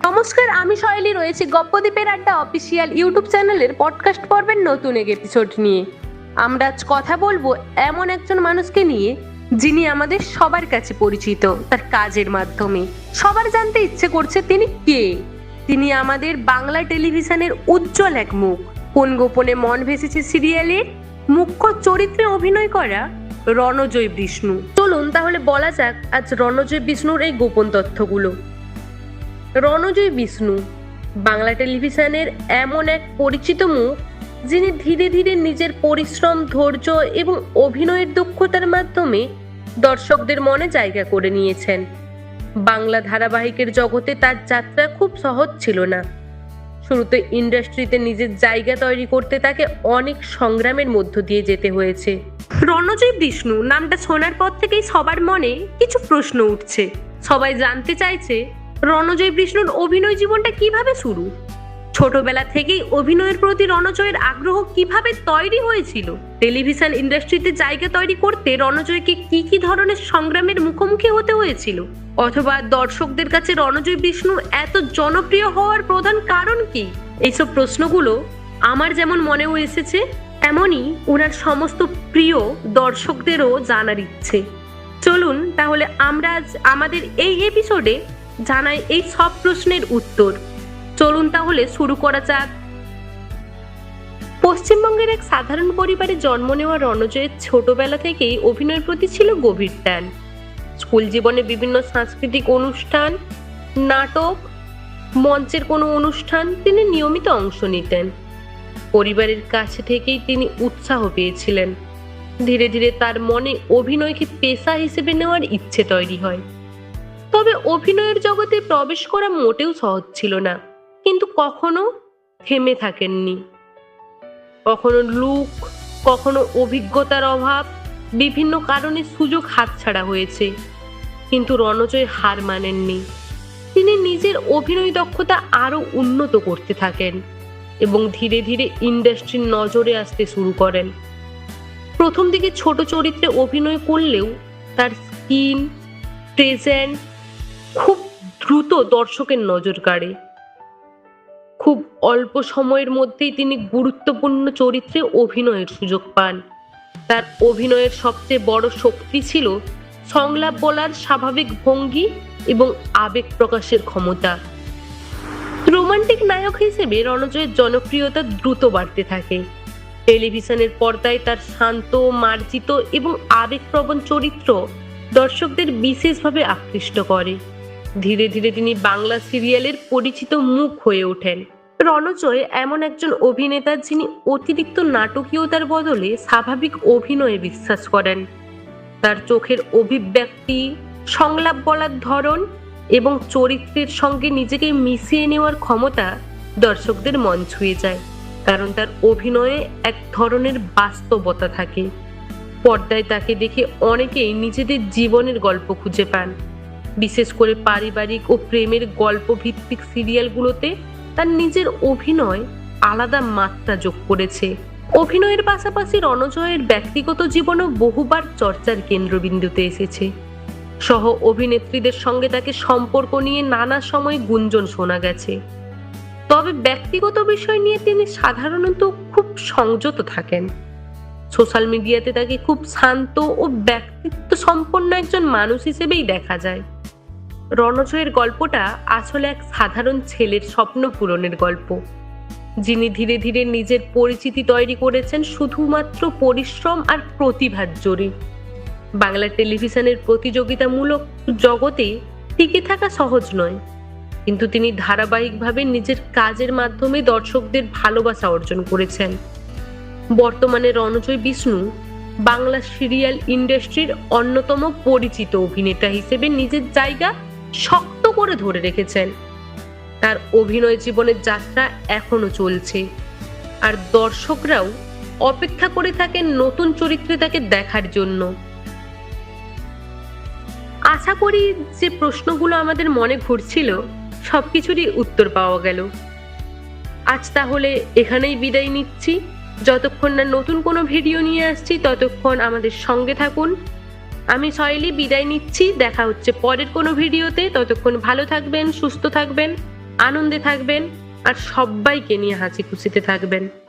নমস্কার, আমি শৈলী রয়েছি গপ্পদ্বীপের আড্ডা অফিসিয়াল ইউটিউব চ্যানেলের পডকাস্ট পর্বের নতুন এক এপিসোড নিয়ে। আমরা আজ কথা বলবো এমন একজন মানুষকে নিয়ে যিনি আমাদের সবার কাছে পরিচিত তার কাজের মাধ্যমে। সবার জানতে ইচ্ছে করছে তিনি কে। তিনি আমাদের বাংলা টেলিভিশনের উজ্জ্বল এক মুখ। কোন গোপনে মন ভেসেছে সিরিয়ালের মুখ্য চরিত্রে অভিনয় করা রণজয় বিষ্ণু। চলুন তাহলে বলা যাক আজ রণজয় বিষ্ণুর এই গোপন তথ্যগুলো। রণজয় বিষ্ণু বাংলা টেলিভিশনের এমন এক পরিচিত মুখ যিনি ধীরে ধীরে নিজের পরিশ্রম, ধৈর্য এবং অভিনয়ের দক্ষতার মাধ্যমে দর্শকদের মনে জায়গা করে নিয়েছেন। বাংলা ধারাবাহিকের জগতে তার যাত্রা খুব সহজ ছিল না। শুরুতে ইন্ডাস্ট্রিতে নিজের জায়গা তৈরি করতে তাকে অনেক সংগ্রামের মধ্য দিয়ে যেতে হয়েছে। রণজয় বিষ্ণু নামটা শোনার পর থেকেই সবার মনে কিছু প্রশ্ন উঠছে। সবাই জানতে চাইছে রণজয় বিষ্ণুর অভিনয় জীবনটা কিভাবে শুরু। ছোটবেলা থেকেই অভিনয়ের প্রতি রণজয়ের আগ্রহ কিভাবে তৈরি হয়েছিল। টেলিভিশন ইন্ডাস্ট্রিতে জায়গা তৈরি করতে রণজয়কে কি কি ধরনের সংগ্রামের মুখোমুখি হতে হয়েছিল, অথবা দর্শকদের কাছে রণজয় বিষ্ণুর এত জনপ্রিয় হওয়ার প্রধান কারণ কি। এইসব প্রশ্নগুলো আমার যেমন মনেও এসেছে, তেমনই ওনার সমস্ত প্রিয় দর্শকদেরও জানার ইচ্ছে। চলুন তাহলে আমরা আজ আমাদের এই এপিসোডে জানাই এই সব প্রশ্নের উত্তর। চলুন তাহলে শুরু করা যাক। পশ্চিমবঙ্গের এক সাধারণ পরিবারে জন্ম নেওয়া রণজয়ের ছোটবেলা থেকেই অভিনয়ের প্রতি ছিল গভীর টান। স্কুল জীবনে বিভিন্ন সাংস্কৃতিক অনুষ্ঠান, নাটক, মঞ্চের কোনো অনুষ্ঠান তিনি নিয়মিত অংশ নিতেন। পরিবারের কাছে থেকেই তিনি উৎসাহ পেয়েছিলেন। ধীরে ধীরে তার মনে অভিনয়কে পেশা হিসেবে নেওয়ার ইচ্ছে তৈরি হয়। তবে অভিনয়ের জগতে প্রবেশ করা মোটেও সহজ ছিল না, কিন্তু কখনো থেমে থাকেননি। কখনো লুক, কখনো অভিজ্ঞতার অভাব, বিভিন্ন কারণে সুযোগ হাতছাড়া হয়েছে, কিন্তু রণজয় হার মানেননি। তিনি নিজের অভিনয় দক্ষতা আরো উন্নত করতে থাকেন এবং ধীরে ধীরে ইন্ডাস্ট্রির নজরে আসতে শুরু করেন। প্রথম দিকে ছোট চরিত্রে অভিনয় করলেও তার স্কিন প্রেজেন্ট খুব দ্রুত দর্শকের নজর কাড়ে। খুব অল্প সময়ের মধ্যেই তিনি গুরুত্বপূর্ণ চরিত্রে অভিনয়ের সুযোগ পান। তার অভিনয়ের সবচেয়ে বড় শক্তি ছিল সংলাপ বলার স্বাভাবিক ভঙ্গি এবং আবেগ প্রকাশের ক্ষমতা। রোমান্টিক নায়ক হিসেবে রণজয়ের জনপ্রিয়তা দ্রুত বাড়তে থাকে। টেলিভিশনের পর্দায় তার শান্ত, মার্জিত এবং আবেগপ্রবণ চরিত্র দর্শকদের বিশেষভাবে আকৃষ্ট করে। ধীরে ধীরে তিনি বাংলা সিরিয়ালের পরিচিত মুখ হয়ে ওঠেন। রণজয় এমন একজন অভিনেতা যিনি অতিরিক্ত নাটকীয়তার বদলে স্বাভাবিক অভিনয়ে বিশ্বাস করেন। তার চোখের অভিব্যক্তি, সংলাপ বলার ধরন এবং চরিত্রের সঙ্গে নিজেকে মিশিয়ে নেওয়ার ক্ষমতা দর্শকদের মন ছুঁয়ে যায়, কারণ তার অভিনয়ে এক ধরনের বাস্তবতা থাকে। পর্দায় তাকে দেখে অনেকেই নিজেদের জীবনের গল্প খুঁজে পান। বিশেষ করে পারিবারিক ও প্রেমের গল্প ভিত্তিক সিরিয়ালগুলোতে তার নিজের অভিনয় আলাদা মাত্রা যোগ করেছে। অভিনয়ের পাশাপাশি রণজয়ের ব্যক্তিগত জীবনও বহুবার চর্চার কেন্দ্রবিন্দুতে এসেছে। সহ অভিনেত্রীদের সঙ্গে তাকে সম্পর্ক নিয়ে নানা সময় গুঞ্জন শোনা গেছে। তবে ব্যক্তিগত বিষয় নিয়ে তিনি সাধারণত খুব সংযত থাকেন। সোশ্যাল মিডিয়াতে তাকে খুব শান্ত ও ব্যক্তিত্ব সম্পন্ন একজন মানুষ হিসেবেই দেখা যায়। রণজয়ের গল্পটা আসলে এক সাধারণ ছেলের স্বপ্ন পূরণের গল্প, যিনি ধীরে ধীরে নিজের পরিচিতি তৈরি করেছেন শুধুমাত্র পরিশ্রম আর প্রতিভার জোরে। বাংলা টেলিভিশনের প্রতিযোগিতামূলক জগতে টিকে থাকা সহজ নয়, কিন্তু তিনি ধারাবাহিকভাবে নিজের কাজের মাধ্যমে দর্শকদের ভালোবাসা অর্জন করেছেন। বর্তমানে রণজয় বিষ্ণু বাংলা সিরিয়াল ইন্ডাস্ট্রির অন্যতম পরিচিত অভিনেতা হিসেবে নিজের জায়গা শক্ত করে ধরে রেখেছেন। তার অভিনয় জীবনের যাত্রা এখনো চলছে, আর দর্শকরাও অপেক্ষা করে থাকেন নতুন চরিত্রে তাকে দেখার জন্য। আশা করি যে প্রশ্নগুলো আমাদের মনে ঘুরছিল সবকিছুরই উত্তর পাওয়া গেল। আজ তাহলে এখানেই বিদায় নিচ্ছি। যতক্ষণ না নতুন কোনো ভিডিও নিয়ে আসছি ততক্ষণ আমাদের সঙ্গে থাকুন। আমি শৈলী বিদায় নিচ্ছি। দেখা হচ্ছে পরের কোনো ভিডিওতে। ততক্ষণ ভালো থাকবেন, সুস্থ থাকবেন। আনন্দে থাকবেন আর সবাইকে নিয়ে হাসি খুশিতে থাকবেন।